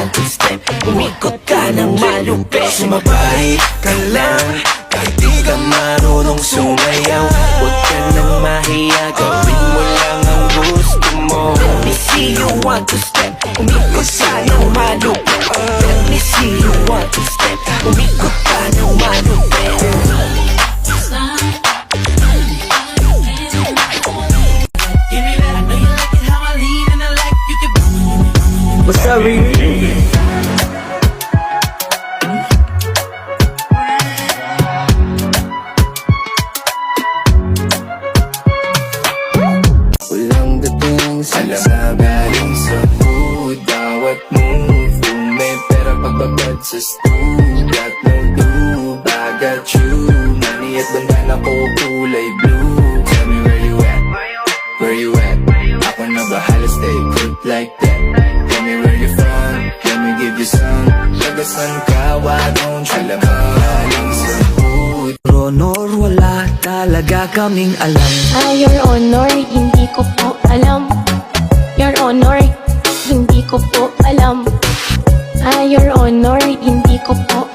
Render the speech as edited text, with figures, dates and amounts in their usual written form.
want to step, umikot ka ng malupit. Sumabay ka lang, kahit di ka marunong sumayaw. Huwag ka nang mahiya, gawin mo lang ang gusto mo. Let me see you want to step, umikot ka ng malupit. Let me see you want to step, umikot ka ng malupit. What's up, Riri? Walang dating sa galing sa food. Bawat move, kung may pera pagbabad sa stool. Got no lube, I got you. Money at bandana ko kulay blue. Tell me where you at, where you at? Ako na bahala, stay put like that. Tell me where you from, let me give you some. Tagasan ka, why don't you alam ka galing sa food? Honor, wala talaga kaming alam. Your Honor, hindi ko po alam. Your Honor, hindi ko po alam. Your Honor, hindi ko po